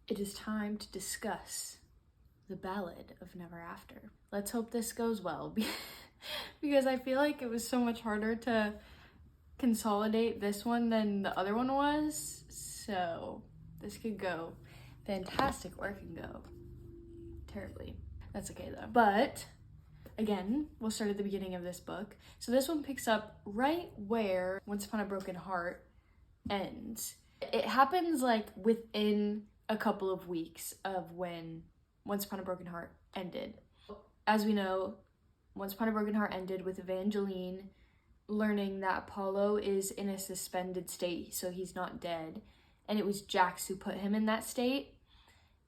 it is time to discuss the Ballad of Never After. Let's hope this goes well, because I feel like it was so much harder to consolidate this one than the other one was, so this could go fantastic or it can go terribly. That's okay though. But again, we'll start at the beginning of this book. So this one picks up right where Once Upon a Broken Heart ends. It happens like within a couple of weeks of when Once Upon a Broken Heart ended. As we know, Once Upon a Broken Heart ended with Evangeline learning that Apollo is in a suspended state, so he's not dead. And it was Jax who put him in that state.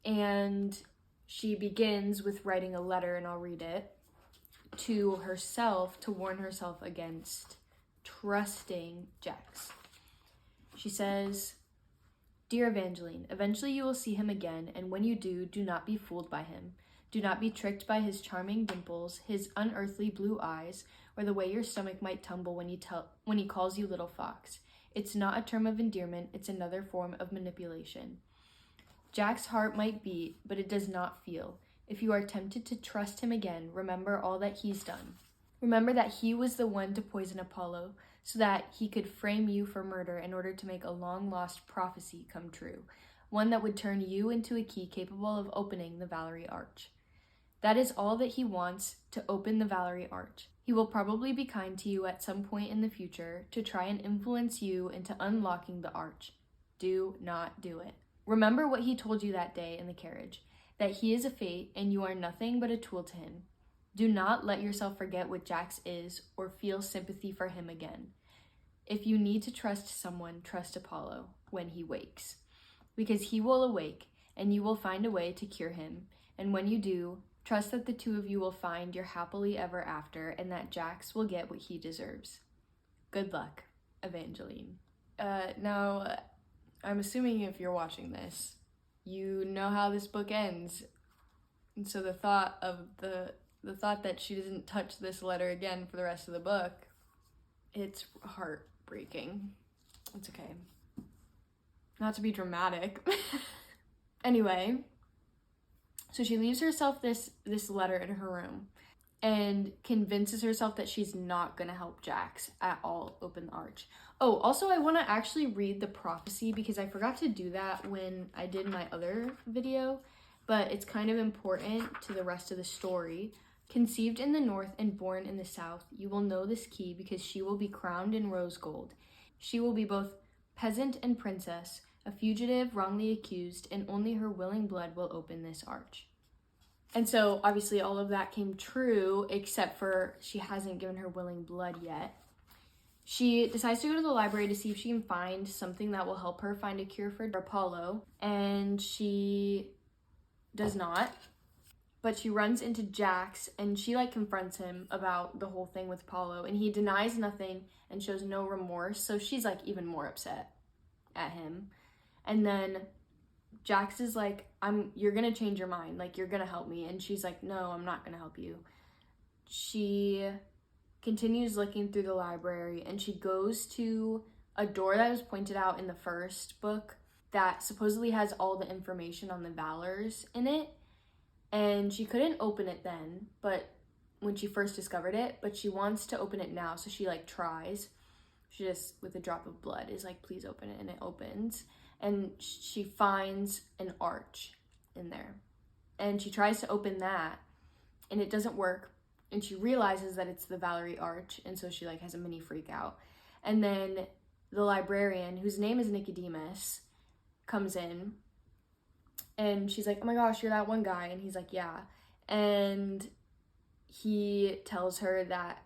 And she begins with writing a letter, and I'll read it, to herself to warn herself against trusting Jax. She says, "Dear Evangeline, eventually you will see him again, and when you do, do not be fooled by him. Do not be tricked by his charming dimples, his unearthly blue eyes, or the way your stomach might tumble when he calls you little fox. It's not a term of endearment, it's another form of manipulation. Jack's heart might beat, but it does not feel. If you are tempted to trust him again, remember all that he's done. Remember that he was the one to poison Apollo, so that he could frame you for murder in order to make a long-lost prophecy come true, one that would turn you into a key capable of opening the Valerie Arch. That is all that he wants, to open the Valerie Arch. He will probably be kind to you at some point in the future to try and influence you into unlocking the arch. Do not do it. Remember what he told you that day in the carriage, that he is a fate and you are nothing but a tool to him. Do not let yourself forget what Jax is or feel sympathy for him again. If you need to trust someone, trust Apollo when he wakes, because he will awake and you will find a way to cure him. And when you do, trust that the two of you will find your happily ever after and that Jax will get what he deserves. Good luck, Evangeline." Now, I'm assuming if you're watching this, you know how this book ends. And so the thought that she doesn't touch this letter again for the rest of the book, it's heartbreaking. It's okay. Not to be dramatic. Anyway, so she leaves herself this letter in her room and convinces herself that she's not gonna help Jax at all open the arch. Oh, also I wanna actually read the prophecy because I forgot to do that when I did my other video, but it's kind of important to the rest of the story. "Conceived in the north and born in the south, you will know this key because she will be crowned in rose gold. She will be both peasant and princess, a fugitive wrongly accused, and only her willing blood will open this arch." And so obviously all of that came true, except for she hasn't given her willing blood yet. She decides to go to the library to see if she can find something that will help her find a cure for Apollo, and she does not. But she runs into Jax and she confronts him about the whole thing with Apollo, and he denies nothing and shows no remorse, so she's even more upset at him. And then Jax is like, you're gonna change your mind, you're gonna help me. And she's like, no, I'm not gonna help you. She continues looking through the library and she goes to a door that was pointed out in the first book that supposedly has all the information on the Valors in it. And she couldn't open it then, but when she first discovered it, but she wants to open it now. So she tries, she just with a drop of blood is please open it, and it opens. And she finds an arch in there. And she tries to open that, and it doesn't work. And she realizes that it's the Valerie Arch, and so she has a mini freak out. And then the librarian, whose name is Nicodemus, comes in, and she's like, "Oh my gosh, you're that one guy." And he's like, "Yeah." And he tells her that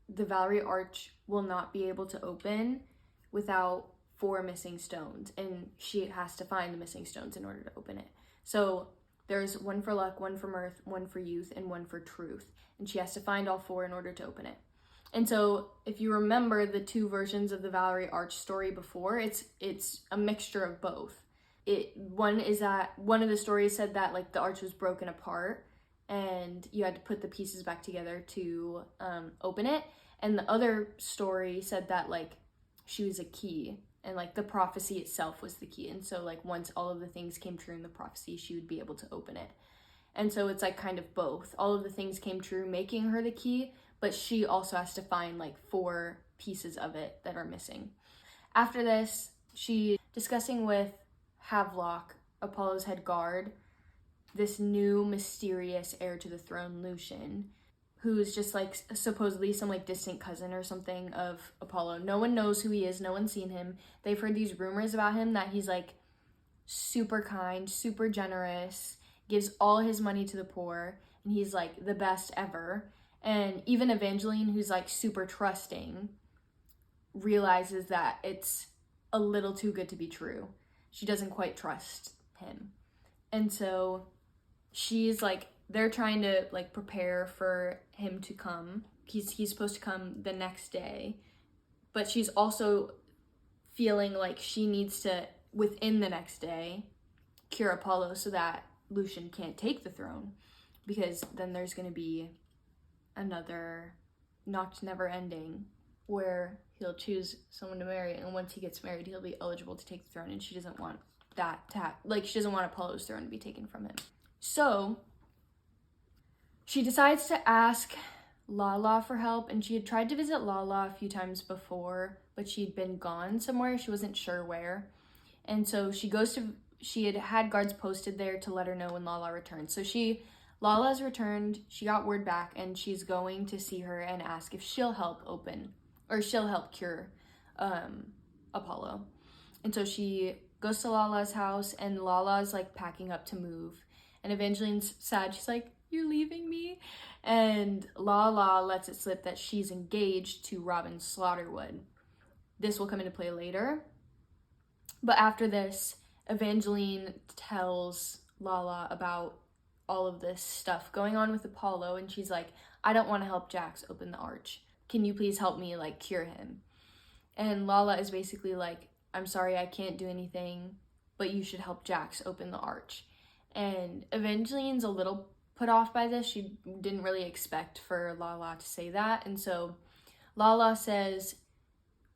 the Valerie Arch will not be able to open without 4 missing stones, and she has to find the missing stones in order to open it. So there's 1 for luck, 1 for mirth, 1 for youth, and 1 for truth, and she has to find all 4 in order to open it. And so if you remember the 2 versions of the Valerie Arch story before, it's a mixture of both. One is that one of the stories said that the arch was broken apart and you had to put the pieces back together to open it, and the other story said that she was a key And like the prophecy itself was the key. And so like once all of the things came true in the prophecy, she would be able to open it. And so it's like kind of both. All of the things came true, making her the key, but she also has to find like 4 pieces of it that are missing. After this, she's discussing with Havelock, Apollo's head guard, this new mysterious heir to the throne, Lucian, who's just like supposedly some like distant cousin or something of Apollo. No one knows who he is, no one's seen him. They've heard these rumors about him that he's like super kind, super generous, gives all his money to the poor, and he's like the best ever. And even Evangeline, who's like super trusting, realizes that it's a little too good to be true. She doesn't quite trust him. And so she's like, they're trying to like prepare for him to come. He's supposed to come the next day, but she's also feeling like she needs to, within the next day, cure Apollo so that Lucian can't take the throne, because then there's going to be another Noct Never Ending where he'll choose someone to marry, and once he gets married, he'll be eligible to take the throne, and she doesn't want that to she doesn't want Apollo's throne to be taken from him. So she decides to ask Lala for help, and she had tried to visit Lala a few times before, but she'd been gone somewhere. She wasn't sure where. And so she had guards posted there to let her know when Lala returned. So Lala's returned, she got word back, and she's going to see her and ask if she'll help cure Apollo. And so she goes to Lala's house, and Lala's like packing up to move. And Evangeline's sad. She's like, "You're leaving me?" And Lala lets it slip that she's engaged to Robin Slaughterwood. This will come into play later. But after this, Evangeline tells Lala about all of this stuff going on with Apollo, and she's like, "I don't want to help Jax open the arch. Can you please help me like cure him?" And Lala is basically like, "I'm sorry, I can't do anything, but you should help Jax open the arch." And Evangeline's a little put off by this. She didn't really expect for Lala to say that. And so Lala says,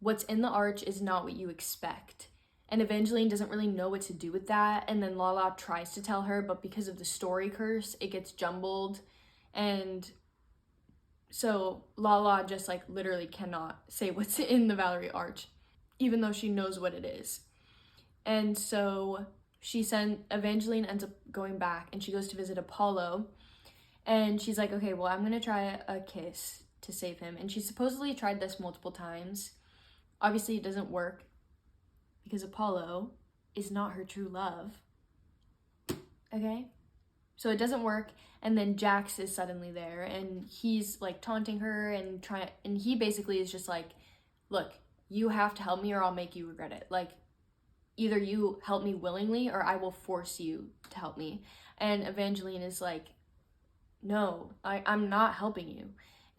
"What's in the arch is not what you expect." And Evangeline doesn't really know what to do with that. And then Lala tries to tell her, but because of the story curse, it gets jumbled. And so Lala just like literally cannot say what's in the Valerie arch, even though she knows what it is. And so Evangeline ends up going back, and she goes to visit Apollo, and she's like, "Okay, well, I'm gonna try a kiss to save him." And she supposedly tried this multiple times. Obviously it doesn't work, because Apollo is not her true love. Okay? So it doesn't work, and then Jax is suddenly there, and he's like taunting her and he basically is just like, "Look, you have to help me or I'll make you regret it. Like, either you help me willingly or I will force you to help me." And Evangeline is like, "No, I'm not helping you." And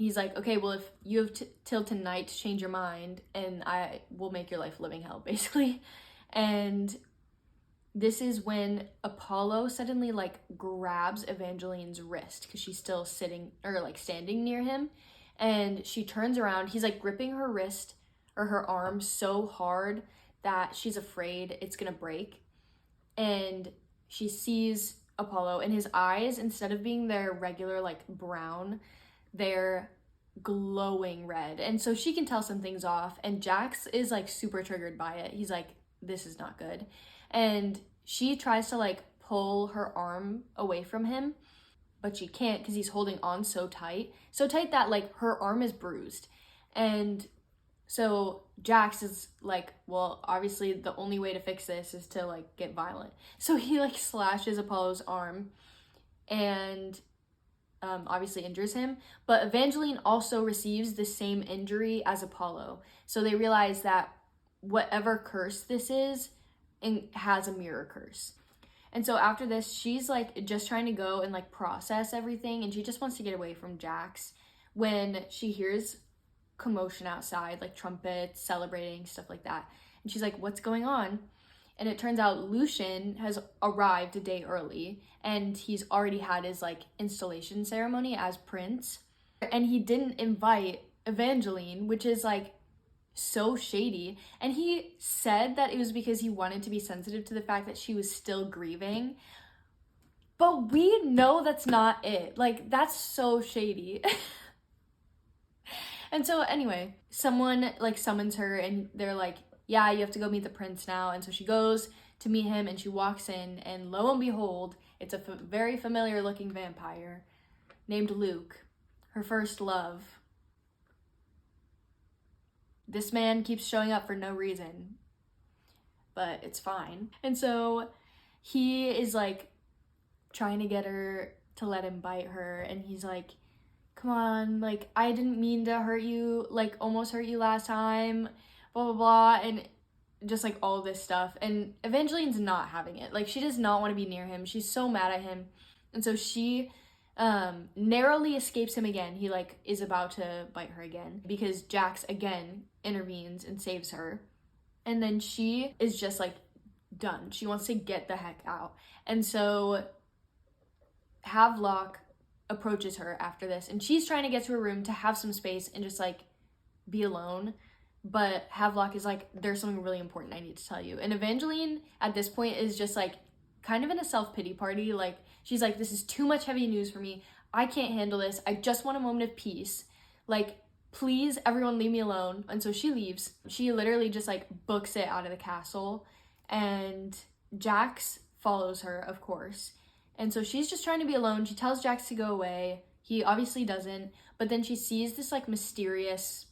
he's like, "Okay, well, if you have till tonight to change your mind, and I will make your life a living hell," basically. And this is when Apollo suddenly like grabs Evangeline's wrist, because she's still sitting or like standing near him, and she turns around. He's like gripping her wrist or her arm so hard that she's afraid it's gonna break. And she sees Apollo, and his eyes, instead of being their regular like brown, they're glowing red. And so she can tell something's off, and Jax is like super triggered by it. He's like, "This is not good." And she tries to like pull her arm away from him, but she can't, because he's holding on so tight that like her arm is bruised. And so Jax is like, well, obviously the only way to fix this is to like get violent. So he like slashes Apollo's arm and obviously injures him. But Evangeline also receives the same injury as Apollo. So they realize that whatever curse this is, has a mirror curse. And so after this, she's like just trying to go and like process everything, and she just wants to get away from Jax, when she hears commotion outside, like trumpets, celebrating, stuff like that. And she's like, "What's going on?" And it turns out Lucian has arrived a day early, and he's already had his like installation ceremony as prince. And he didn't invite Evangeline, which is like so shady. And he said that it was because he wanted to be sensitive to the fact that she was still grieving. But we know that's not it. Like, that's so shady. And so anyway, someone like summons her and they're like, yeah, you have to go meet the prince now. And so she goes to meet him and she walks in, and lo and behold, it's a very familiar looking vampire named Luke, her first love. This man keeps showing up for no reason, but it's fine. And so he is like trying to get her to let him bite her, and he's like, come on, like, I didn't mean to hurt you, like, almost hurt you last time, blah, blah, blah, and just, like, all this stuff. And Evangeline's not having it. Like, she does not want to be near him. She's so mad at him. And so she narrowly escapes him again. He, like, is about to bite her again because Jax, again, intervenes and saves her. And then she is just, like, done. She wants to get the heck out. And so Havelock approaches her after this, and she's trying to get to her room to have some space and just like be alone, but Havelock is like, there's something really important I need to tell you. And Evangeline at this point is just like kind of in a self-pity party. Like, she's like, this is too much heavy news for me, I can't handle this, I just want a moment of peace, like, please everyone leave me alone. And so she leaves. She literally just like books it out of the castle, and Jax follows her, of course. And so she's just trying to be alone. She tells Jax to go away. He obviously doesn't. But then she sees this like mysterious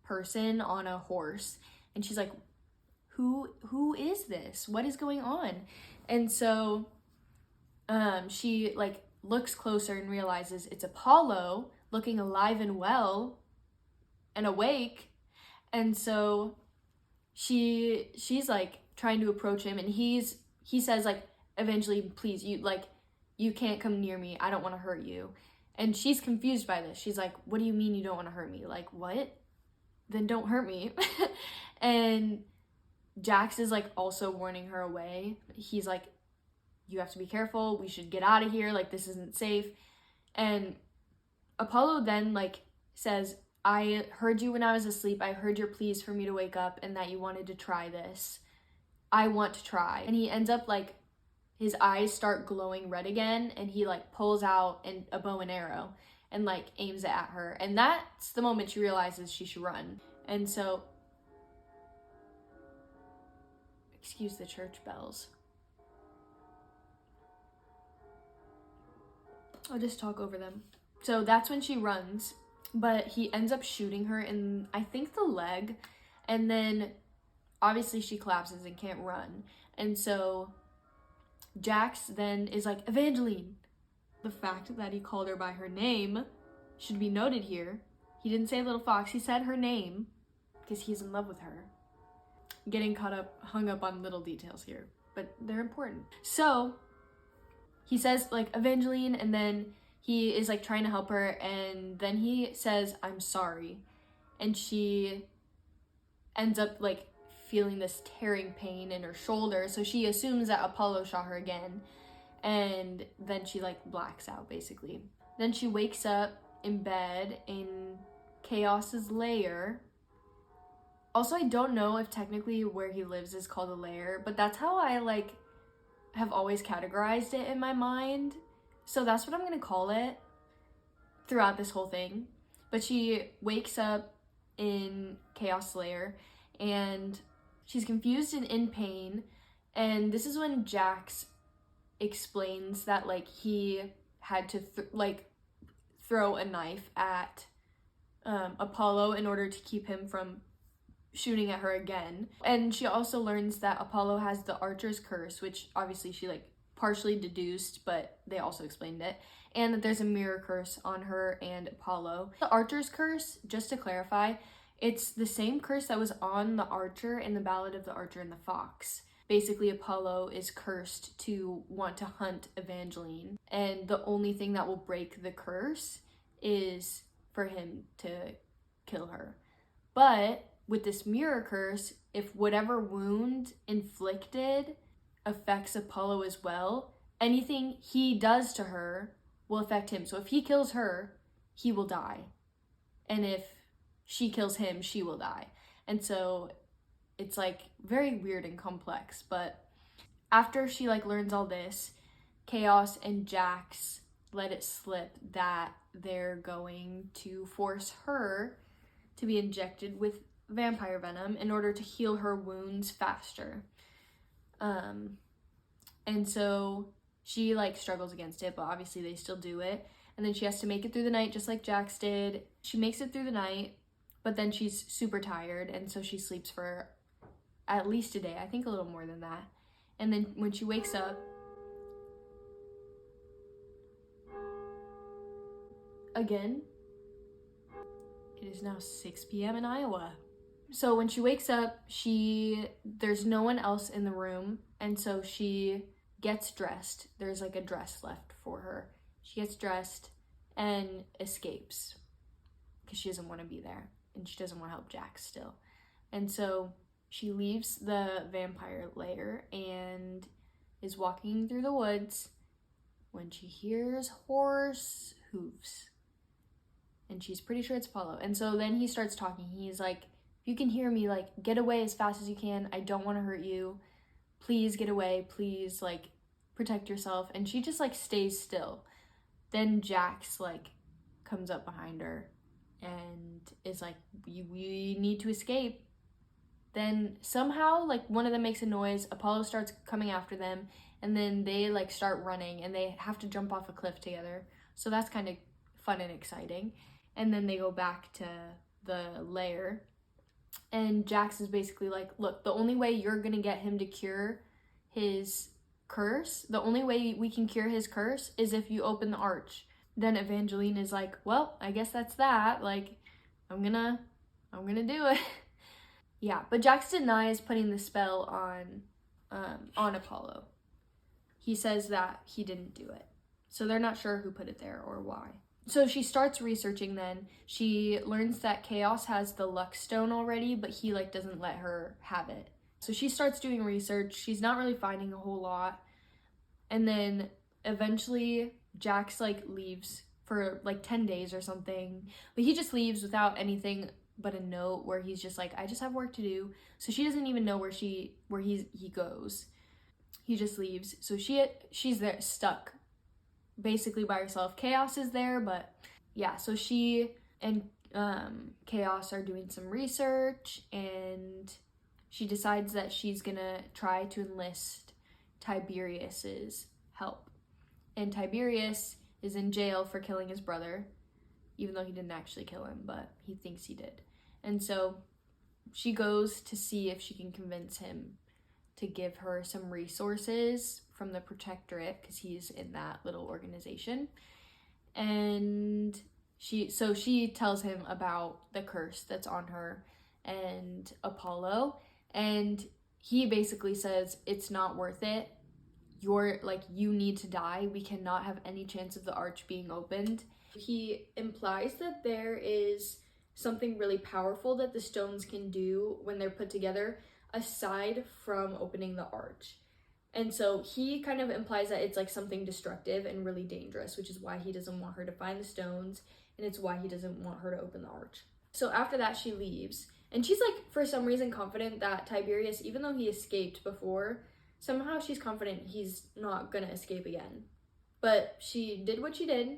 person on a horse. And she's like, who is this? What is going on? And so she like looks closer and realizes it's Apollo, looking alive and well and awake. And so she's like trying to approach him, and he says like, eventually, please, you can't come near me, I don't want to hurt you. And she's confused by this. She's like, what do you mean you don't want to hurt me? Like, what? Then don't hurt me. And Jax is like also warning her away. He's like, you have to be careful, we should get out of here, like, this isn't safe. And Apollo then like says, I heard you when I was asleep, I heard your pleas for me to wake up and that you wanted to try this. I want to try. And he ends up like, his eyes start glowing red again, and he like pulls out a bow and arrow and like aims it at her. And that's the moment she realizes she should run. And so, excuse the church bells. I'll just talk over them. So that's when she runs, but he ends up shooting her in, I think, the leg. And then obviously she collapses and can't run. And so Jax then is like, Evangeline. The fact that he called her by her name should be noted here. He didn't say little fox, he said her name because he's in love with her. Getting hung up on little details here, but they're important. So he says like, Evangeline, and then he is like trying to help her, and then he says, I'm sorry. And she ends up like feeling this tearing pain in her shoulder, so she assumes that Apollo shot her again, and then she like blacks out basically. Then she wakes up in bed in Chaos's lair. Also, I don't know if technically where he lives is called a lair, but that's how I like have always categorized it in my mind, so that's what I'm gonna call it throughout this whole thing. But she wakes up in Chaos lair, and she's confused and in pain, and this is when Jax explains that like he had to throw a knife at Apollo in order to keep him from shooting at her again. And she also learns that Apollo has the Archer's Curse, which obviously she like partially deduced, but they also explained it, and that there's a mirror curse on her and Apollo. The Archer's Curse, just to clarify, it's the same curse that was on the Archer in the Ballad of the Archer and the Fox. Basically, Apollo is cursed to want to hunt Evangeline, and the only thing that will break the curse is for him to kill her. But with this mirror curse, if whatever wound inflicted affects Apollo as well, anything he does to her will affect him. So if he kills her, he will die. And if she kills him, she will die. And so it's like very weird and complex. But after she like learns all this, Chaos and Jax let it slip that they're going to force her to be injected with vampire venom in order to heal her wounds faster. And so she like struggles against it, but obviously they still do it. And then she has to make it through the night just like Jax did. She makes it through the night, but then she's super tired, and so she sleeps for at least a day, I think a little more than that. And then when she wakes up, again, it is now 6 p.m. in Iowa. So when she wakes up, there's no one else in the room, and so she gets dressed. There's like a dress left for her. She gets dressed and escapes because she doesn't want to be there, and she doesn't want to help Jax still. And so she leaves the vampire lair and is walking through the woods when she hears horse hooves. And she's pretty sure it's Apollo. And so then he starts talking. He's like, if you can hear me, like, get away as fast as you can. I don't want to hurt you. Please get away. Please, like, protect yourself. And she just, like, stays still. Then Jax, like, comes up behind her and is like, we need to escape. Then somehow, like, one of them makes a noise. Apollo starts coming after them. And then they, like, start running. And they have to jump off a cliff together. So that's kind of fun and exciting. And then they go back to the lair. And Jax is basically like, look, the only way you're going to get him to cure his curse, the only way we can cure his curse is if you open the arch. Then Evangeline is like, well, I guess that's that. Like, I'm gonna do it. Yeah, but Jax denies putting the spell on Apollo. He says that he didn't do it. So they're not sure who put it there or why. So she starts researching then. She learns that Chaos has the luck stone already, but he like doesn't let her have it. So she starts doing research. She's not really finding a whole lot. And then eventually Jax like leaves for like 10 days or something. But he just leaves without anything but a note where he's just like, I just have work to do. So she doesn't even know where he goes. He just leaves. So she's there stuck basically by herself. Chaos is there, but yeah, so she and Chaos are doing some research, and she decides that she's gonna try to enlist Tiberius's help. And Tiberius is in jail for killing his brother, even though he didn't actually kill him, but he thinks he did. And so she goes to see if she can convince him to give her some resources from the Protectorate, because he's in that little organization. And she tells him about the curse that's on her and Apollo, and he basically says it's not worth it. You need to die. We cannot have any chance of the arch being opened. He implies that there is something really powerful that the stones can do when they're put together, aside from opening the arch. And so he kind of implies that it's like something destructive and really dangerous, which is why he doesn't want her to find the stones, and it's why he doesn't want her to open the arch. So after that, she leaves, and she's like, for some reason, confident that Tiberius, even though he escaped before, somehow she's confident he's not gonna escape again. But she did what she did,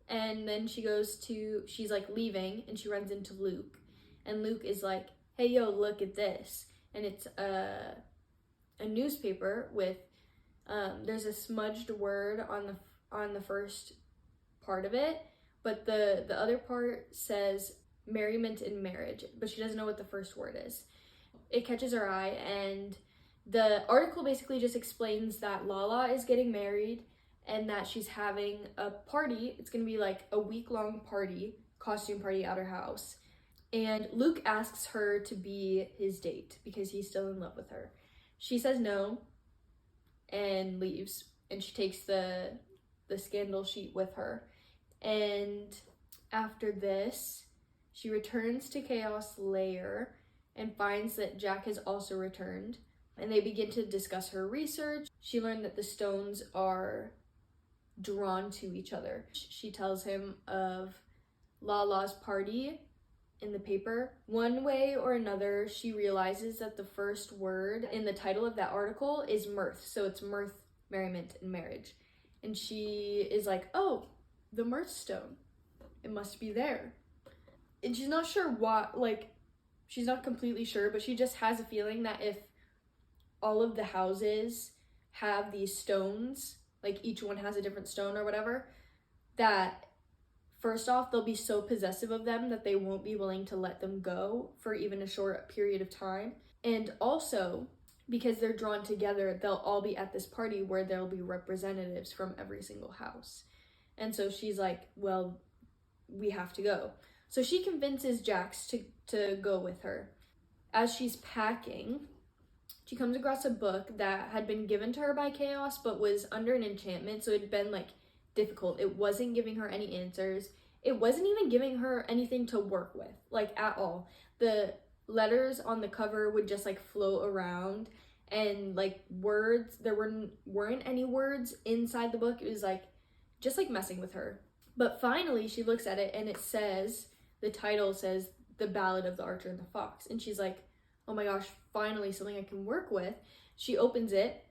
and then she's like leaving, and she runs into Luke, and Luke is like, hey, yo, look at this. And it's a newspaper with, there's a smudged word on the first part of it, but the other part says merriment in marriage, but she doesn't know what the first word is. It catches her eye, and the article basically just explains that Lala is getting married and that she's having a party. It's gonna be like a week-long party, costume party at her house. And Luke asks her to be his date because he's still in love with her. She says no and leaves, and she takes the scandal sheet with her. And after this, she returns to Chaos Lair and finds that Jack has also returned, and they begin to discuss her research. She learned that the stones are drawn to each other. She tells him of Lala's party in the paper. One way or another, she realizes that the first word in the title of that article is mirth. So it's mirth, merriment, and marriage. And she is like, oh, the mirth stone. It must be there. And she's not sure what, like, she's not completely sure, but she just has a feeling that if all of the houses have these stones, like each one has a different stone or whatever, that first off, they'll be so possessive of them that they won't be willing to let them go for even a short period of time. And also, because they're drawn together, they'll all be at this party where there'll be representatives from every single house. And so she's like, well, we have to go. So she convinces Jax to go with her. As she's packing, she comes across a book that had been given to her by Chaos, but was under an enchantment, so it'd been like difficult. It wasn't giving her any answers. It wasn't even giving her anything to work with, like at all. The letters on the cover would just like float around, and like words, there weren't any words inside the book. It was like just like messing with her. But finally she looks at it and it says, the title says The Ballad of the Archer and the Fox, and she's like, oh my gosh, finally something I can work with. She opens it,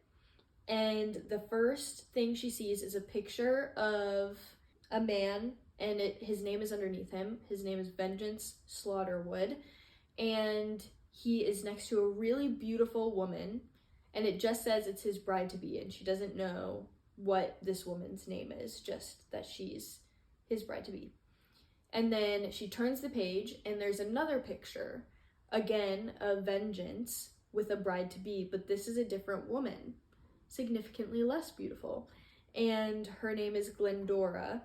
and the first thing she sees is a picture of a man, and his name is underneath him. His name is Vengeance Slaughterwood, and he is next to a really beautiful woman, and it just says it's his bride-to-be, and she doesn't know what this woman's name is, just that she's his bride-to-be. And then she turns the page, and there's another picture, again, of Vengeance with a bride-to-be, but this is a different woman, significantly less beautiful, and her name is Glendora.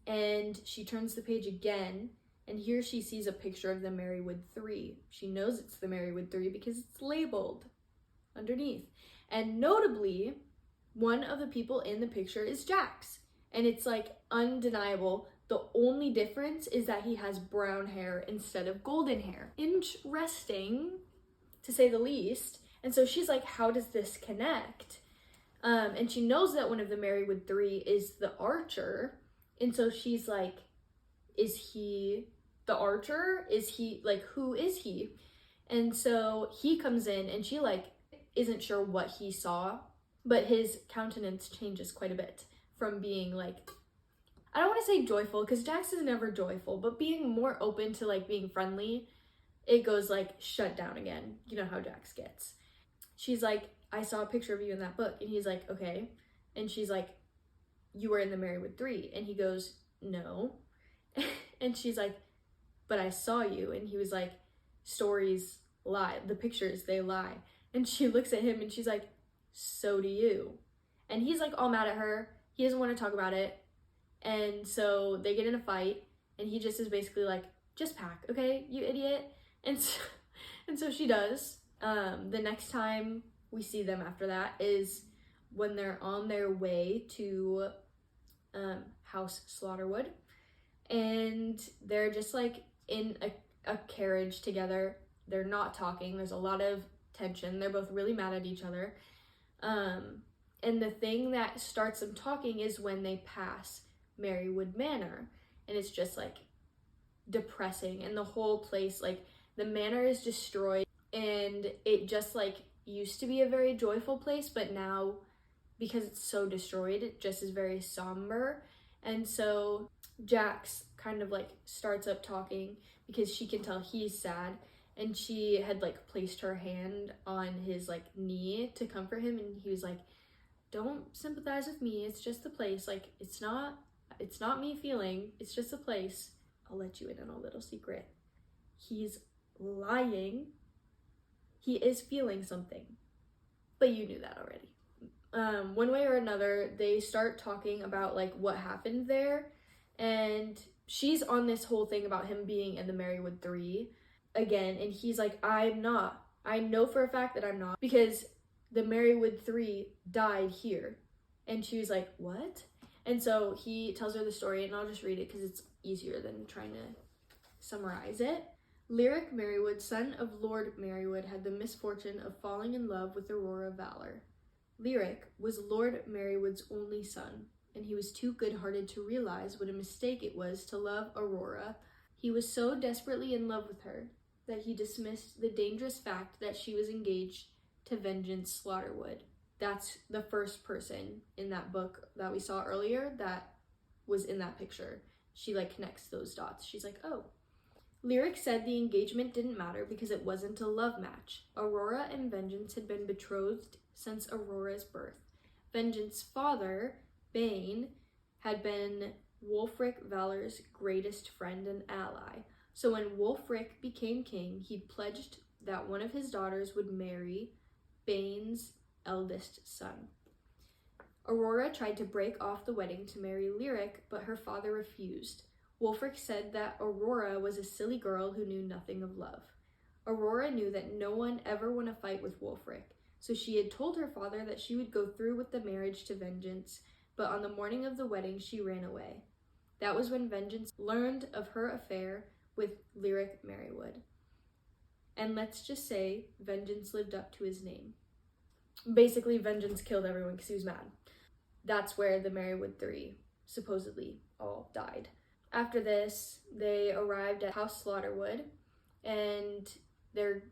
And she turns the page again, and here she sees a picture of the Merrywood 3. She knows it's the Merrywood 3 because it's labeled underneath. And notably, one of the people in the picture is Jax, and it's like undeniable. The only difference is that he has brown hair instead of golden hair. Interesting, to say the least. And so she's like, how does this connect? And she knows that one of the Merrywood 3 is the Archer. And so she's like, is he the Archer? Is he, like, who is he? And so he comes in, and she, like, isn't sure what he saw, but his countenance changes quite a bit from being, like, I don't want to say joyful, because Jax is never joyful, but being more open to, like, being friendly, it goes, like, shut down again. You know how Jax gets. She's like, I saw a picture of you in that book. And he's like, okay. And she's like, you were in the Merrywood 3. And he goes, no. And she's like, but I saw you. And he was like, stories lie. The pictures, they lie. And she looks at him and she's like, so do you. And he's like all mad at her. He doesn't want to talk about it. And so they get in a fight, and he just is basically like, just pack, okay, you idiot. And so she does. The next time we see them after that is when they're on their way to House Slaughterwood, and they're just like in a carriage together. They're not talking. There's a lot of tension. They're both really mad at each other. And the thing that starts them talking is when they pass Merrywood Manor, and it's just like depressing, and the whole place, like the manor is destroyed, and it just like used to be a very joyful place, but now because it's so destroyed, it just is very somber. And so Jax kind of like starts up talking because she can tell he's sad, and she had like placed her hand on his like knee to comfort him, and he was like, don't sympathize with me, it's just the place, like it's not me feeling, it's just a place. I'll let you in on a little secret. He's lying. He is feeling something, but you knew that already. One way or another, they start talking about like what happened there, and she's on this whole thing about him being in the Merrywood 3 again, and he's like, I'm not. I know for a fact that I'm not, because the Merrywood 3 died here. And she was like, what? And so he tells her the story, and I'll just read it because it's easier than trying to summarize it. Lyric Merrywood, son of Lord Merrywood, had the misfortune of falling in love with Aurora Valor. Lyric was Lord Merrywood's only son, and he was too good-hearted to realize what a mistake it was to love Aurora. He was so desperately in love with her that he dismissed the dangerous fact that she was engaged to Vengeance Slaughterwood. That's the first person in that book that we saw earlier that was in that picture. She like connects those dots. She's like, oh. Lyric said the engagement didn't matter because it wasn't a love match. Aurora and Vengeance had been betrothed since Aurora's birth. Vengeance's father, Bane, had been Wulfric Valor's greatest friend and ally. So when Wulfric became king, he pledged that one of his daughters would marry Bane's eldest son. Aurora tried to break off the wedding to marry Lyric, but her father refused. Wulfric said that Aurora was a silly girl who knew nothing of love. Aurora knew that no one ever won a fight with Wulfric, so she had told her father that she would go through with the marriage to Vengeance, but on the morning of the wedding she ran away. That was when Vengeance learned of her affair with Lyric Merrywood. And let's just say Vengeance lived up to his name. Basically, Vengeance killed everyone because he was mad. That's where the Merrywood Three supposedly all died. After this, they arrived at House Slaughterwood, and they're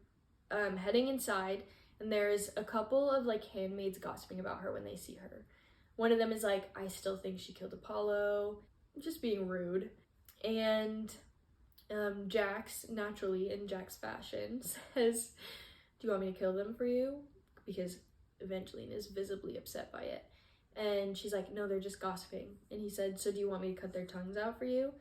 heading inside, and there's a couple of like handmaids gossiping about her when they see her. One of them is like, I still think she killed Apollo, just being rude. And Jax, naturally in Jax fashion, says, do you want me to kill them for you? Because Evangeline is visibly upset by it. And she's like, no, they're just gossiping. And he said, so do you want me to cut their tongues out for you?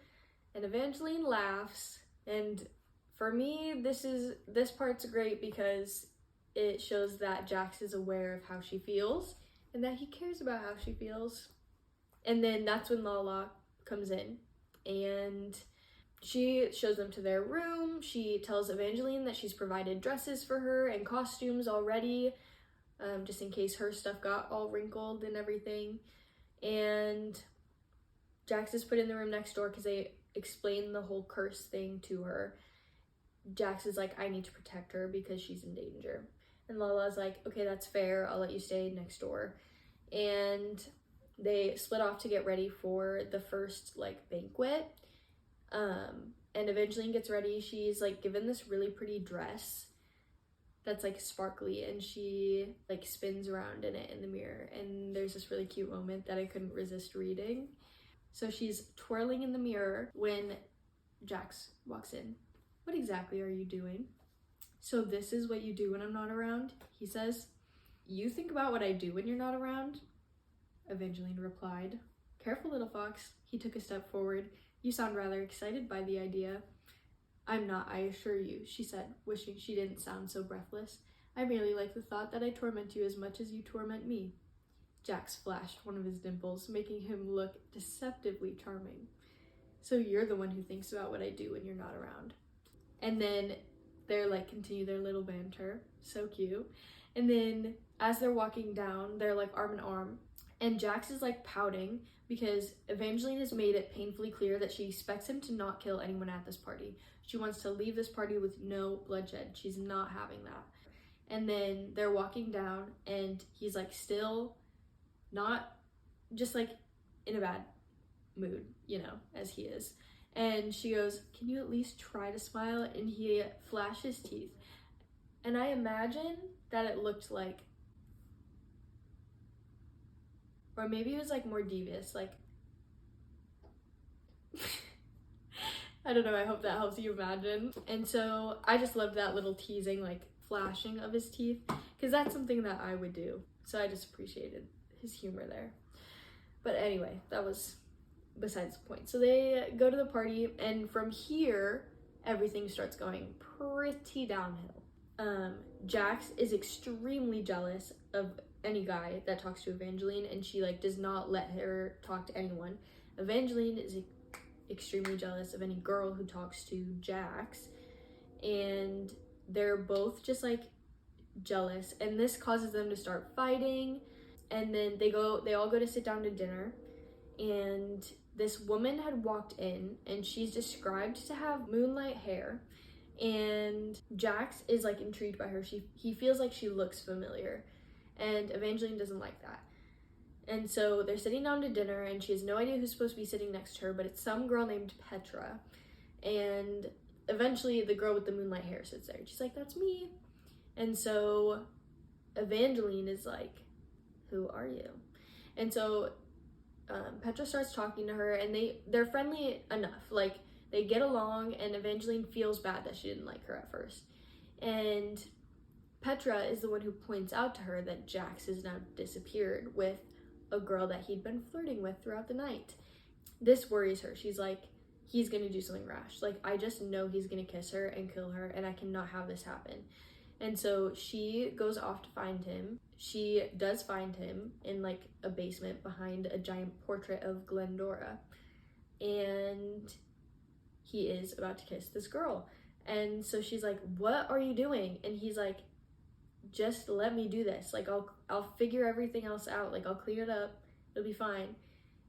And Evangeline laughs. And for me, this part's great because it shows that Jax is aware of how she feels and that he cares about how she feels. And then that's when Lala comes in and she shows them to their room. She tells Evangeline that she's provided dresses for her and costumes already, just in case her stuff got all wrinkled and everything. And Jax is put in the room next door because they explain the whole curse thing to her. Jax is like, I need to protect her because she's in danger. And Lala's like, okay, that's fair. I'll let you stay next door. And they split off to get ready for the first like banquet. And Evangeline gets ready. She's like given this really pretty dress that's like sparkly, and she like spins around in it in the mirror, and there's this really cute moment that I couldn't resist reading. So she's twirling in the mirror when Jax walks in. What exactly are you doing? So this is what you do when I'm not around, he says. You think about what I do when you're not around? Evangeline replied. Careful, little fox. He took a step forward. You sound rather excited by the idea. I'm not, I assure you, she said, wishing she didn't sound so breathless. I merely like the thought that I torment you as much as you torment me. Jax flashed one of his dimples, making him look deceptively charming. So you're the one who thinks about what I do when you're not around. And then they're like continue their little banter. So cute. And then as they're walking down, they're like arm in arm. And Jax is like pouting because Evangeline has made it painfully clear that she expects him to not kill anyone at this party. She wants to leave this party with no bloodshed. She's not having that. And then they're walking down and he's like still not just like in a bad mood, you know, as he is. And she goes, can you at least try to smile? And he flashes teeth. And I imagine that it looked like, or maybe it was like more devious, like, I don't know, I hope that helps you imagine. And so I just loved that little teasing, like flashing of his teeth, because that's something that I would do. So I just appreciated his humor there. But anyway, that was besides the point. So they go to the party, and from here, everything starts going pretty downhill. Jax is extremely jealous of any guy that talks to Evangeline, and she like does not let her talk to anyone. Evangeline is extremely jealous of any girl who talks to Jax, and they're both just like jealous, and this causes them to start fighting. And then they all go to sit down to dinner, and this woman had walked in, and she's described to have moonlight hair, and Jax is like intrigued by her. He feels like she looks familiar, and Evangeline doesn't like that. And so they're sitting down to dinner, and she has no idea who's supposed to be sitting next to her, but it's some girl named Petra. And eventually the girl with the moonlight hair sits there. She's like, that's me. And so Evangeline is like, who are you? And so Petra starts talking to her, and they're friendly enough. Like, they get along, and Evangeline feels bad that she didn't like her at first. And Petra is the one who points out to her that Jax has now disappeared with a girl that he'd been flirting with throughout the night. This worries her. She's like, he's gonna do something rash. Like, I just know he's gonna kiss her and kill her, and I cannot have this happen. And so she goes off to find him. She does find him in like a basement behind a giant portrait of Glendora. And he is about to kiss this girl. And so she's like, what are you doing? And he's like, just let me do this. Like, I'll figure everything else out. Like, I'll clean it up. It'll be fine.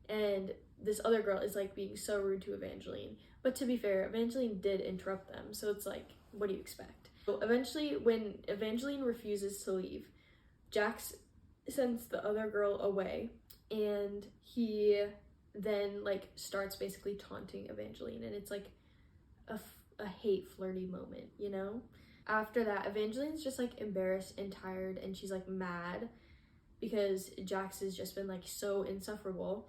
And this other girl is like being so rude to Evangeline. But to be fair, Evangeline did interrupt them. So it's like, what do you expect? So eventually, when Evangeline refuses to leave, Jax sends the other girl away. And he then like starts basically taunting Evangeline. And it's like a hate flirty moment, you know? After that, Evangeline's just like embarrassed and tired, and she's like mad because Jax has just been like so insufferable,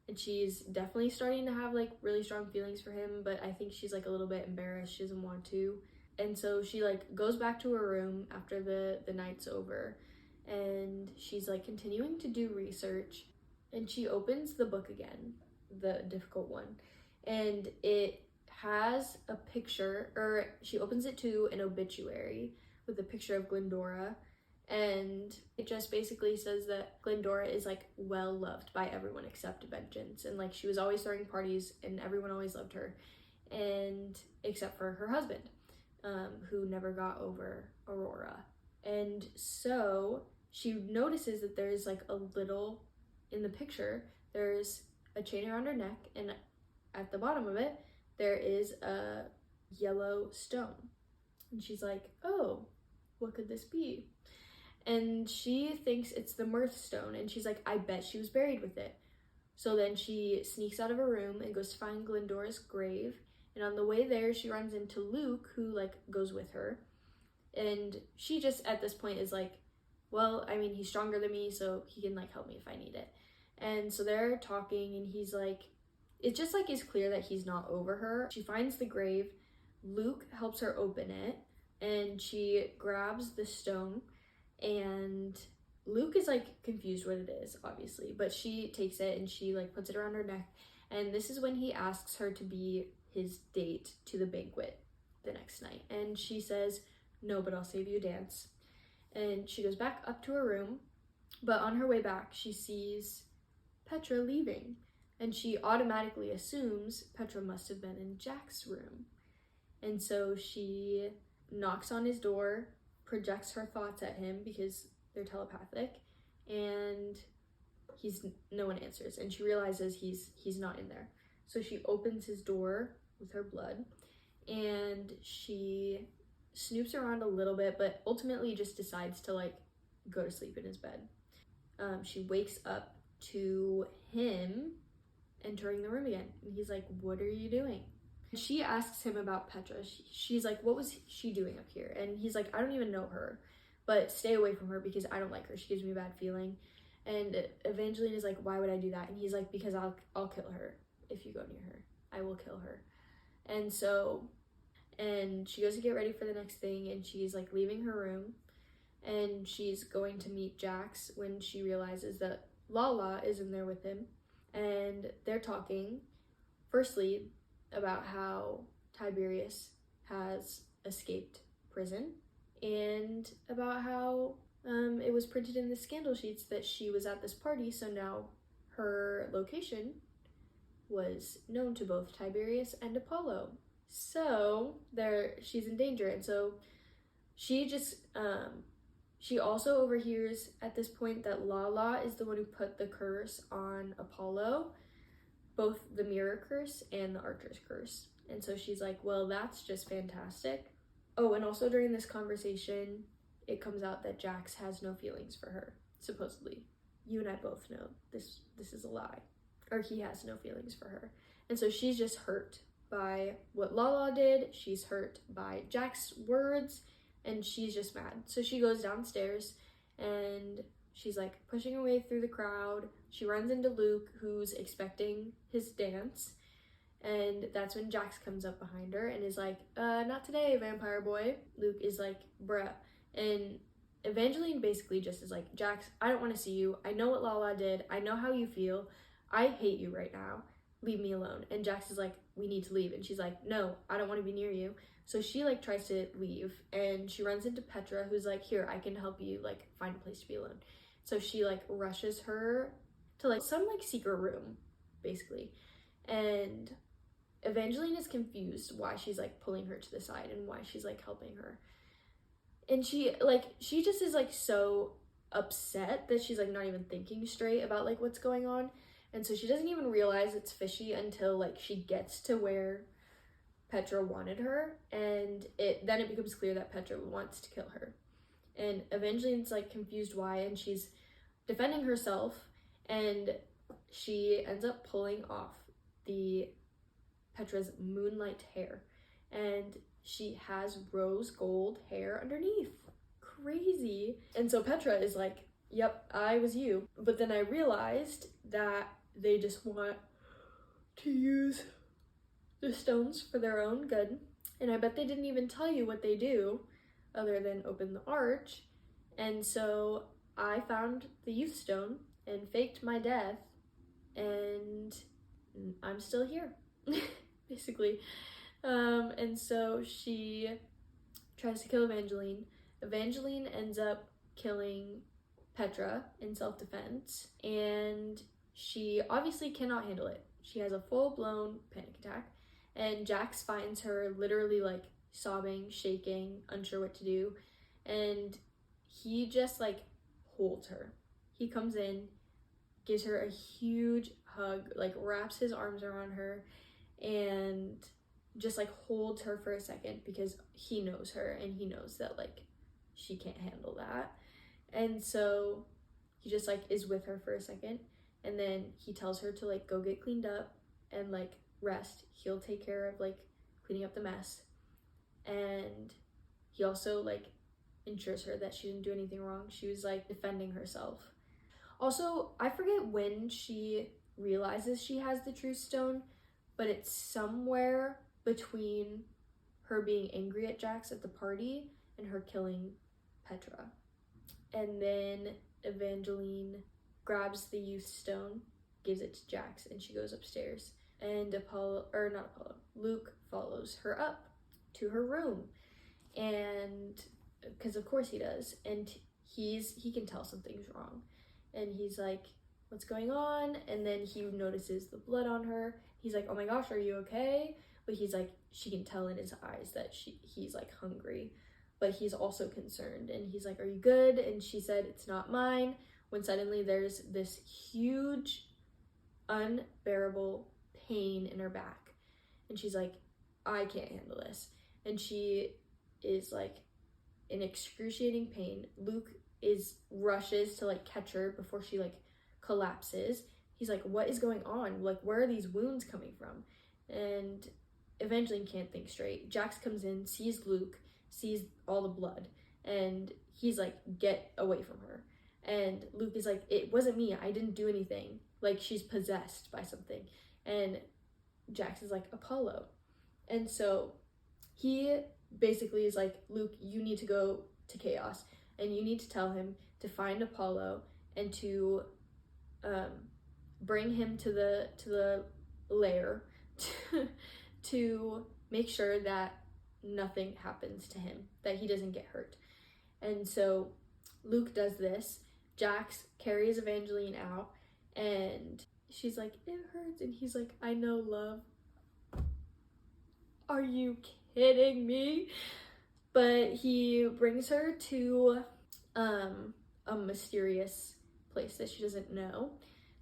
and she's definitely starting to have like really strong feelings for him, but I think she's like a little bit embarrassed. She doesn't want to. And so she like goes back to her room after the night's over, and she's like continuing to do research, and she opens the book again, the difficult one, and it has a picture, or she opens it to an obituary with a picture of Glendora, and it just basically says that Glendora is like well loved by everyone except Vengeance, and like she was always throwing parties and everyone always loved her, and except for her husband, who never got over Aurora. And so she notices that there's like a little, in the picture, there's a chain around her neck, and at the bottom of it there is a yellow stone. And she's like, oh, what could this be? And she thinks it's the Mirth Stone, and she's like, I bet she was buried with it. So then she sneaks out of her room and goes to find Glendora's grave, and on the way there she runs into Luke, who like goes with her, and she just at this point is like, well, I mean, he's stronger than me, so he can like help me if I need it. And so they're talking, and he's like, it just like is clear that he's not over her. She finds the grave, Luke helps her open it, and she grabs the stone, and Luke is like confused what it is, obviously, but she takes it and she like puts it around her neck, and this is when he asks her to be his date to the banquet the next night. And she says, no, but I'll save you a dance. And she goes back up to her room, but on her way back she sees Petra leaving, and she automatically assumes Petra must have been in Jack's room. And so she knocks on his door, projects her thoughts at him because they're telepathic, and no one answers, and she realizes he's not in there. So she opens his door with her blood, and she snoops around a little bit, but ultimately just decides to like go to sleep in his bed. She wakes up to him entering the room again, and he's like, what are you doing? She asks him about Petra. She's like, what was she doing up here? And he's like, I don't even know her, but stay away from her because I don't like her. She gives me a bad feeling. And Evangeline is like, why would I do that? And he's like, because I'll kill her if you go near her. I will kill her. And so, and she goes to get ready for the next thing, and she's like leaving her room, and she's going to meet Jax when she realizes that Lala is in there with him, and they're talking firstly about how Tiberius has escaped prison, and about how it was printed in the scandal sheets that she was at this party, so now her location was known to both Tiberius and Apollo. So she's in danger, and so she just she also overhears at this point that Lala is the one who put the curse on Apollo, both the mirror curse and the archer's curse. And so she's like, well, that's just fantastic. Oh, and also during this conversation, it comes out that Jax has no feelings for her, supposedly. You and I both know this is a lie. Or he has no feelings for her. And so she's just hurt. by what Lala did, she's hurt by Jack's words, and she's just mad. So she goes downstairs and she's like pushing her way through the crowd. She runs into Luke, who's expecting his dance, and that's when Jax comes up behind her and is like, not today, vampire boy. Luke is like, bruh. And Evangeline basically just is like, Jax, I don't want to see you. I know what Lala did. I know how you feel. I hate you right now. Leave me alone. And Jax is like, we need to leave. And she's like, no, I don't want to be near you. So she like tries to leave, and she runs into Petra, who's like, here, I can help you like find a place to be alone. So she like rushes her to like some like secret room, basically. And Evangeline is confused why she's like pulling her to the side and why she's like helping her. And she just is like so upset that she's like not even thinking straight about like what's going on. And so she doesn't even realize it's fishy until like she gets to where Petra wanted her, and then it becomes clear that Petra wants to kill her. And Evangeline's like confused why, and she's defending herself, and she ends up pulling off Petra's moonlight hair, and she has rose gold hair underneath. Crazy. And so Petra is like, yep, I was you. But then I realized that they just want to use the stones for their own good. And I bet they didn't even tell you what they do other than open the arch. And so I found the youth stone and faked my death, and I'm still here, basically. And so she tries to kill Evangeline. Evangeline ends up killing Petra in self-defense, and she obviously cannot handle it. She has a full-blown panic attack, and Jax finds her literally like sobbing, shaking, unsure what to do, and he just like holds her. He comes in, gives her a huge hug, like wraps his arms around her, and just like holds her for a second because he knows her and he knows that like she can't handle that. And so he just like is with her for a second, and then he tells her to like go get cleaned up and like rest. He'll take care of like cleaning up the mess, and he also like ensures her that she didn't do anything wrong. She was like defending herself. Also, I forget when she realizes she has the truth stone, but it's somewhere between her being angry at Jax at the party and her killing Petra. And then Evangeline grabs the youth stone, gives it to Jax, and she goes upstairs. And Luke follows her up to her room. And because of course he does. And he can tell something's wrong. And he's like, what's going on? And then he notices the blood on her. He's like, oh my gosh, are you okay? But he's like, she can tell in his eyes that he's like hungry, but he's also concerned. And he's like, are you good? And she said, it's not mine. When suddenly there's this huge, unbearable pain in her back. And she's like, I can't handle this. And she is like in excruciating pain. Luke rushes to like catch her before she like collapses. He's like, what is going on? Like, where are these wounds coming from? And Evangeline can't think straight. Jax comes in, sees Luke, sees all the blood, and he's like, get away from her. And Luke is like, it wasn't me, I didn't do anything. Like, she's possessed by something. And Jax is like, Apollo. And so he basically is like, Luke, you need to go to Chaos, and you need to tell him to find Apollo and to bring him to the lair to make sure that nothing happens to him, that he doesn't get hurt. And so Luke does this. Jax carries Evangeline out, and she's like, it hurts. And he's like, I know, love. Are you kidding me? But he brings her to a mysterious place that she doesn't know.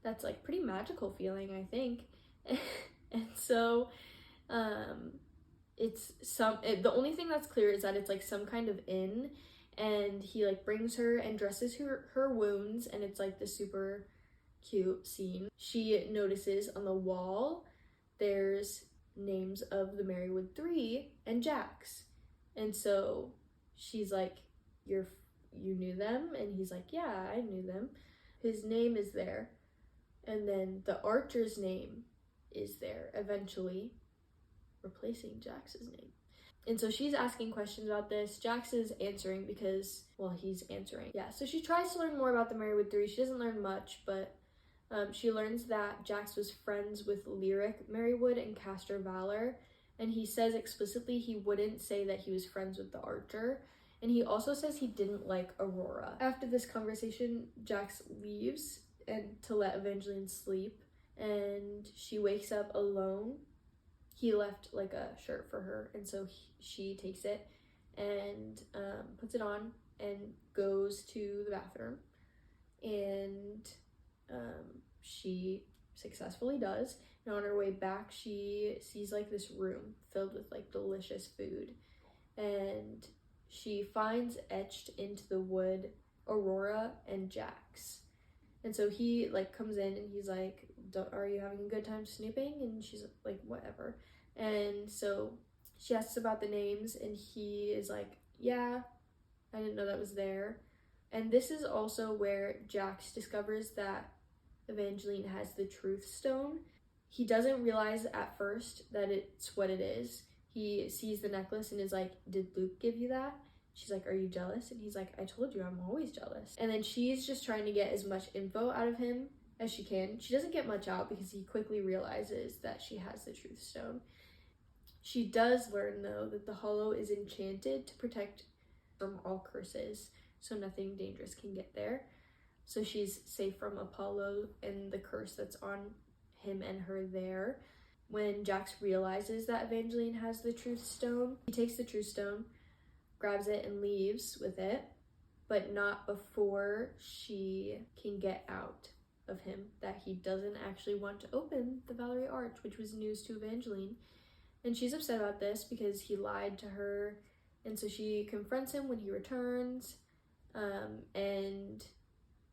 That's like pretty magical feeling, I think. And so the only thing that's clear is that it's like some kind of inn, and he like brings her and dresses her wounds, and it's like this super cute scene. She notices on the wall there's names of the Merrywood Three and Jax. And so she's like, you knew them? And he's like, yeah, I knew them. His name is there. And then the archer's name is there, eventually replacing Jax's name. And so she's asking questions about this. Jax is answering because, well, he's answering. Yeah, so she tries to learn more about the Merrywood Three. She doesn't learn much, but she learns that Jax was friends with Lyric Merrywood and Castor Valor, and he says explicitly he wouldn't say that he was friends with the archer, and he also says he didn't like Aurora. After this conversation, Jax leaves and to let Evangeline sleep, and she wakes up alone. He left like a shirt for her, and so she takes it and puts it on and goes to the bathroom, and she successfully does. And on her way back, she sees like this room filled with like delicious food, and she finds etched into the wood Aurora and Jax. And so he like comes in and he's like, are you having a good time snooping? And she's like, whatever. And so she asks about the names, and he is like, yeah, I didn't know that was there. And this is also where Jax discovers that Evangeline has the truth stone. He doesn't realize at first that it's what it is. He sees the necklace and is like, did Luke give you that? She's like, are you jealous? And he's like, I told you, I'm always jealous. And then she's just trying to get as much info out of him as she can. She doesn't get much out because he quickly realizes that she has the truth stone. She does learn, though, that the hollow is enchanted to protect from all curses, so nothing dangerous can get there. So she's safe from Apollo and the curse that's on him and her there. When Jax realizes that Evangeline has the truth stone, he takes the truth stone, grabs it, and leaves with it, but not before she can get out of him that he doesn't actually want to open the Valerie Arch, which was news to Evangeline. And she's upset about this because he lied to her, and so she confronts him when he returns, and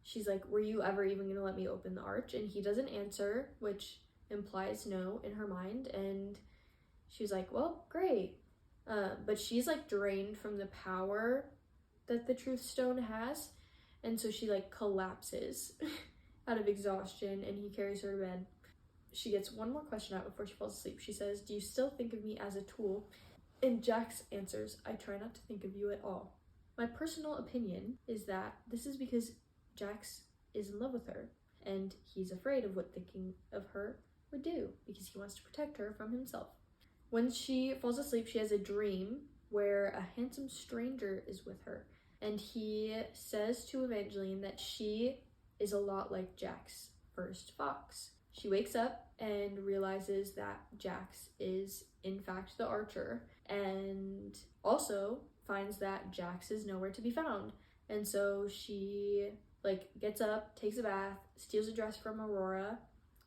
she's like, were you ever even gonna let me open the arch? And he doesn't answer, which implies no in her mind, and she's like, well, great. But she's like drained from the power that the truth stone has, and so she like collapses out of exhaustion, and he carries her to bed. She gets one more question out before she falls asleep. She says, do you still think of me as a tool? And Jax answers, I try not to think of you at all. My personal opinion is that this is because Jax is in love with her, and he's afraid of what thinking of her would do because he wants to protect her from himself. When she falls asleep, she has a dream where a handsome stranger is with her, and he says to Evangeline that she is a lot like Jax's first fox. She wakes up and realizes that Jax is in fact the archer, and also finds that Jax is nowhere to be found. And so she like gets up, takes a bath, steals a dress from Aurora,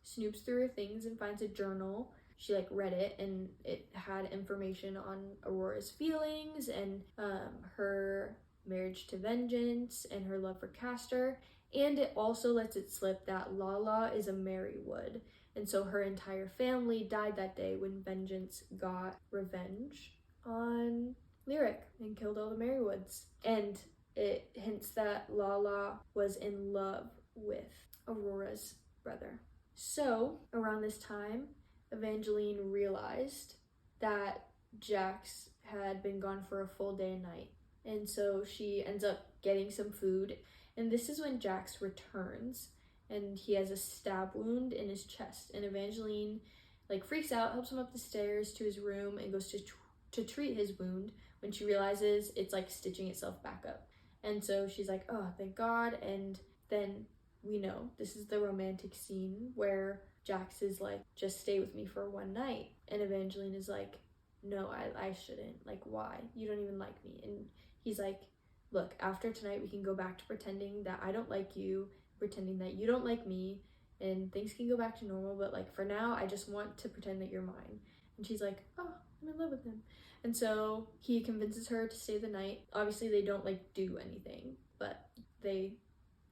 snoops through her things and finds a journal. She like read it, and it had information on Aurora's feelings and her marriage to Vengeance and her love for Castor. And it also lets it slip that Lala is a Merrywood, and so her entire family died that day when Vengeance got revenge on Lyric and killed all the Merrywoods. And it hints that Lala was in love with Aurora's brother. So around this time, Evangeline realized that Jax had been gone for a full day and night, and so she ends up getting some food. And this is when Jax returns, and he has a stab wound in his chest, and Evangeline like freaks out, helps him up the stairs to his room, and goes to treat his wound when she realizes it's like stitching itself back up. And so she's like, oh, thank God. And then we know this is the romantic scene where Jax is like, just stay with me for one night, and Evangeline is like, no, I shouldn't, like, why? You don't even like me. And he's like, look, after tonight, we can go back to pretending that I don't like you, pretending that you don't like me, and things can go back to normal, but like for now, I just want to pretend that you're mine. And she's like, oh, I'm in love with him. And so he convinces her to stay the night. Obviously, they don't like do anything, but they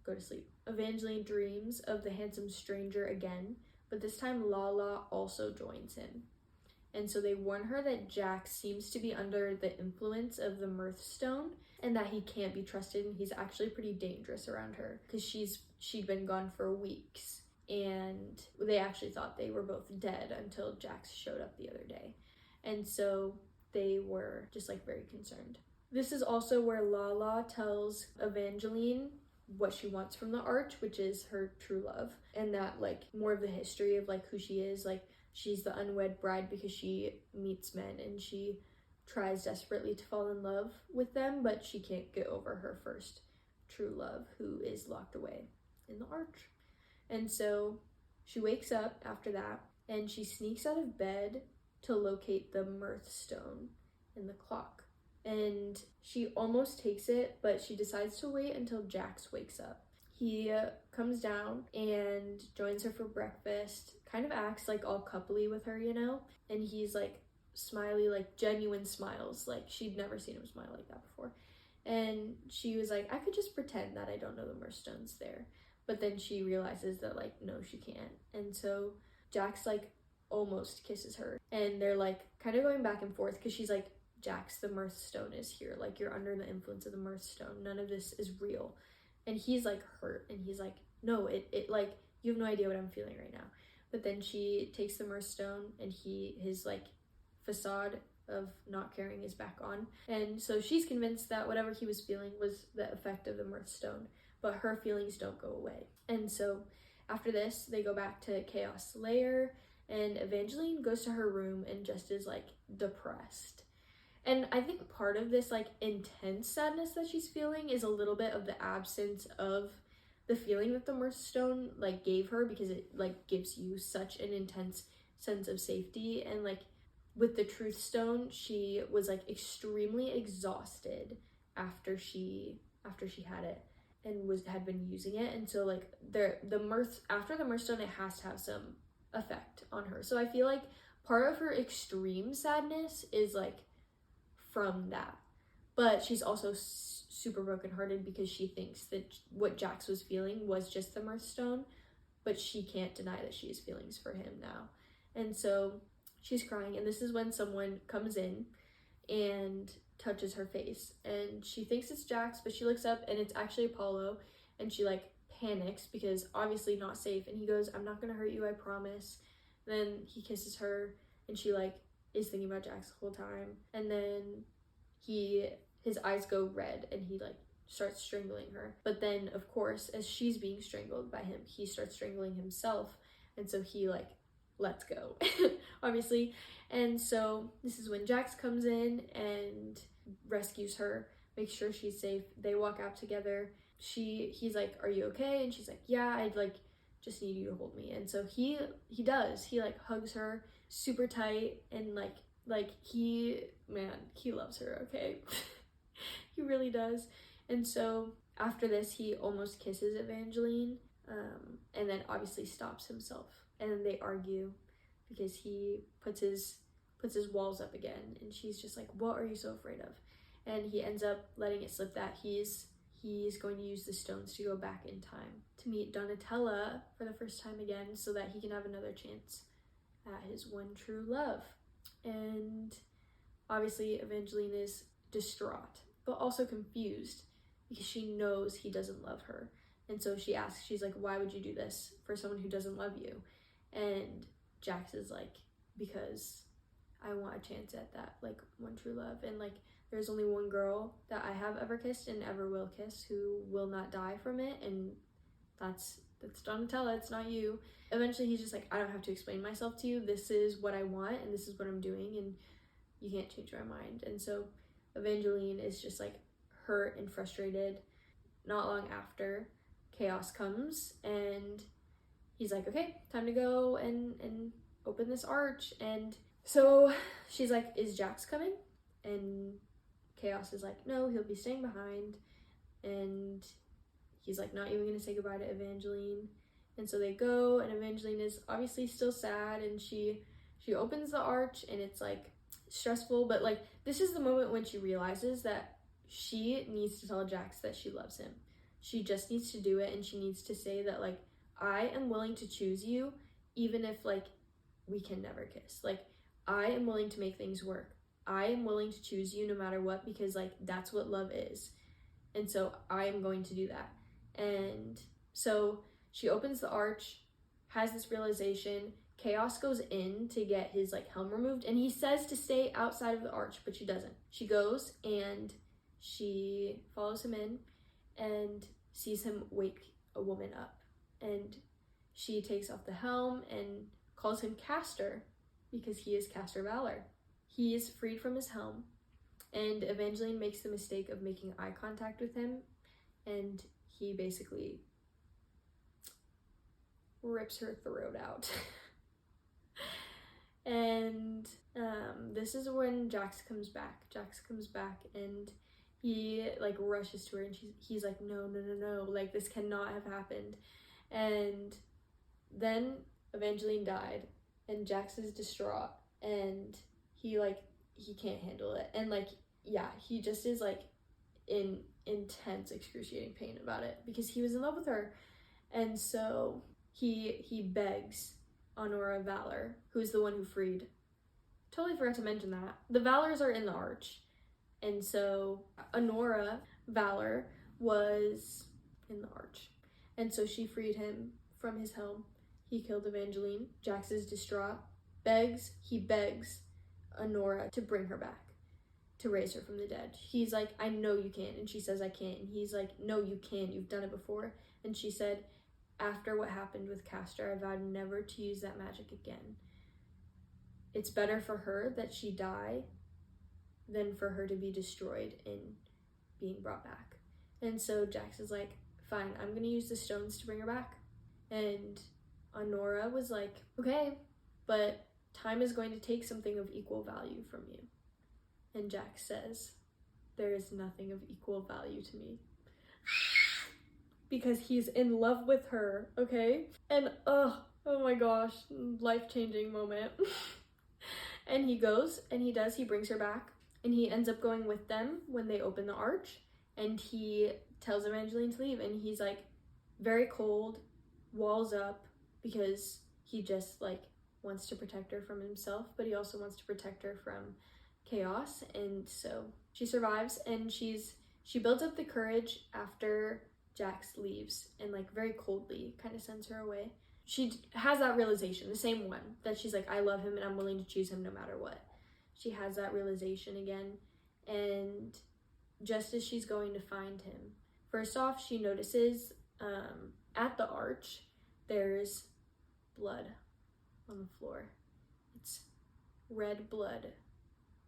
go to sleep. Evangeline dreams of the handsome stranger again, but this time Lala also joins him. And so they warn her that Jax seems to be under the influence of the Mirthstone and that he can't be trusted, and he's actually pretty dangerous around her because she'd been gone for weeks, and they actually thought they were both dead until Jax showed up the other day. And so they were just like very concerned. This is also where Lala tells Evangeline what she wants from the Arch, which is her true love, and that like more of the history of like who she is. Like, she's the unwed bride because she meets men and she tries desperately to fall in love with them, but she can't get over her first true love, who is locked away in the Arch. And so she wakes up after that and she sneaks out of bed to locate the Mirthstone in the clock. And she almost takes it, but she decides to wait until Jax wakes up. He comes down and joins her for breakfast, kind of acts like all coupley with her, you know? And he's like smiley, like genuine smiles. Like, she'd never seen him smile like that before. And she was like, I could just pretend that I don't know the Mirthstone's there. But then she realizes that like, no, she can't. And so Jax like almost kisses her. And they're like kind of going back and forth because she's like, Jax, the Mirthstone is here. Like, you're under the influence of the Mirthstone. None of this is real. And he's like hurt. And he's like, no, it like, you have no idea what I'm feeling right now. But then she takes the Mirthstone and his like facade of not caring is back on. And so she's convinced that whatever he was feeling was the effect of the Mirthstone, but her feelings don't go away. And so after this, they go back to Chaos Lair, and Evangeline goes to her room and just is like depressed. And I think part of this like intense sadness that she's feeling is a little bit of the absence of the feeling that the Mirthstone like gave her, because it like gives you such an intense sense of safety. And like with the Truth Stone, she was like extremely exhausted after she had it and had been using it. And so like after the Mirthstone, it has to have some effect on her. So I feel like part of her extreme sadness is like from that, but she's also super brokenhearted because she thinks that what Jax was feeling was just the Mirthstone, but she can't deny that she has feelings for him now. And so she's crying, and this is when someone comes in and touches her face, and she thinks it's Jax, but she looks up and it's actually Apollo, and she like panics because obviously not safe. And he goes, I'm not gonna hurt you, I promise. Then he kisses her, and she like is thinking about Jax the whole time. And then his eyes go red and he like starts strangling her. But then of course, as she's being strangled by him, he starts strangling himself. And so he like lets go, obviously. And so this is when Jax comes in and rescues her, makes sure she's safe. They walk out together. He's like, are you okay? And she's like, yeah, I'd like just need you to hold me. And so he does. He like hugs her super tight, and like he loves her, okay? He really does. And so after this, he almost kisses Evangeline, and then obviously stops himself. And then they argue because he puts his walls up again, and she's just like, what are you so afraid of? And he ends up letting it slip that he's going to use the stones to go back in time to meet Donatella for the first time again, so that he can have another chance at his one true love. And obviously Evangeline is distraught, but also confused because she knows he doesn't love her. And so she asks, she's like, why would you do this for someone who doesn't love you? And Jax is like, because I want a chance at that like one true love. And like, there's only one girl that I have ever kissed and ever will kiss who will not die from it, and that's Donatella, it's not you. Eventually he's just like, I don't have to explain myself to you. This is what I want and this is what I'm doing, and you can't change my mind. And so Evangeline is just like hurt and frustrated. Not long after, Chaos comes and he's like, okay, time to go and open this arch. And so she's like, is Jax coming? And Chaos is like, no, he'll be staying behind. And he's like not even gonna say goodbye to Evangeline. And so they go, and Evangeline is obviously still sad, and she opens the arch, and it's like stressful, but like this is the moment when she realizes that she needs to tell Jax that she loves him. She just needs to do it, and she needs to say that like, I am willing to choose you even if like we can never kiss. Like, I am willing to make things work. I am willing to choose you no matter what, because like that's what love is. And so I am going to do that. And so she opens the arch, has this realization. Chaos goes in to get his like helm removed, and he says to stay outside of the arch, but she doesn't. She goes and she follows him in and sees him wake a woman up. And she takes off the helm and calls him Castor, because he is Castor Valor. He is freed from his helm, and Evangeline makes the mistake of making eye contact with him, and he basically rips her throat out. And this is when Jax comes back. Jax comes back and he like rushes to her, and he's like, no, like this cannot have happened. And then Evangeline died, and Jax is distraught, and he can't handle it, and like, yeah, he just is like in intense excruciating pain about it, because he was in love with her. And so he begs Honora Valor, who's the one who freed. Totally forgot to mention that. The Valors are in the arch. And so Honora Valor was in the arch. And so she freed him from his helm. He killed Evangeline. Jax is distraught. He begs Honora to bring her back, to raise her from the dead. He's like, I know you can. And she says, I can't. And he's like, no, you can. You've done it before. And she said, after what happened with Castor, I vowed never to use that magic again. It's better for her that she die than for her to be destroyed in being brought back. And so Jax is like, fine, I'm gonna use the stones to bring her back. And Honora was like, okay, but time is going to take something of equal value from you. And Jax says, there is nothing of equal value to me. Because he's in love with her, okay? And oh my gosh, life-changing moment. And he goes, and he brings her back, and he ends up going with them when they open the arch, and he tells Evangeline to leave, and he's like very cold, walls up, because he just like wants to protect her from himself, but he also wants to protect her from chaos. And so she survives, and she builds up the courage after Jax leaves, and like very coldly kind of sends her away. She has that realization, the same one, that she's like, I love him and I'm willing to choose him no matter what. She has that realization again, and just as she's going to find him, first off, she notices at the arch, there's blood on the floor. It's red blood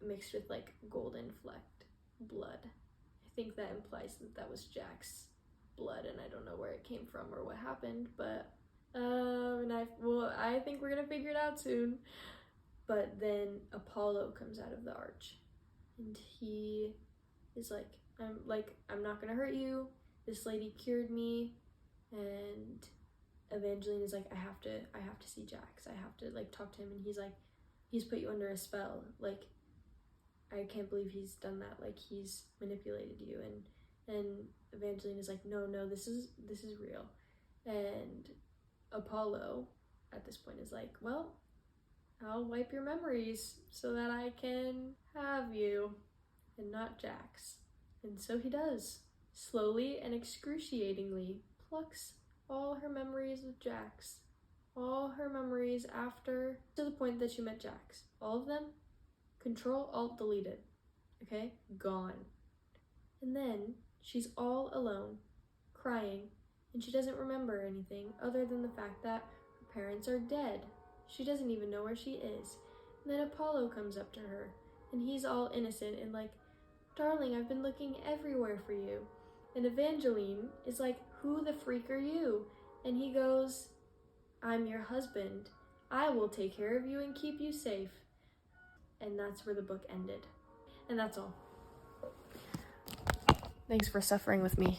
mixed with like golden flecked blood. I think that implies that was Jax's blood, and I don't know where it came from or what happened, but I think we're gonna figure it out soon. But then Apollo comes out of the arch, and he is like, I'm not gonna hurt you. This lady cured me. And Evangeline is like, I have to see Jax. I have to like talk to him. And he's like, he's put you under a spell. Like, I can't believe he's done that. Like, he's manipulated you. And Evangeline is like, no, this is real. And Apollo at this point is like, well, I'll wipe your memories so that I can have you and not Jax. And so he does. Slowly and excruciatingly plucks all her memories of Jax. All her memories after, to the point that she met Jax. All of them, Control, Alt, deleted. Okay? Gone. And then she's all alone, crying, and she doesn't remember anything other than the fact that her parents are dead. She doesn't even know where she is. And then Apollo comes up to her, and he's all innocent and like, darling, I've been looking everywhere for you. And Evangeline is like, who the freak are you? And he goes, I'm your husband. I will take care of you and keep you safe. And that's where the book ended. And that's all. Thanks for suffering with me.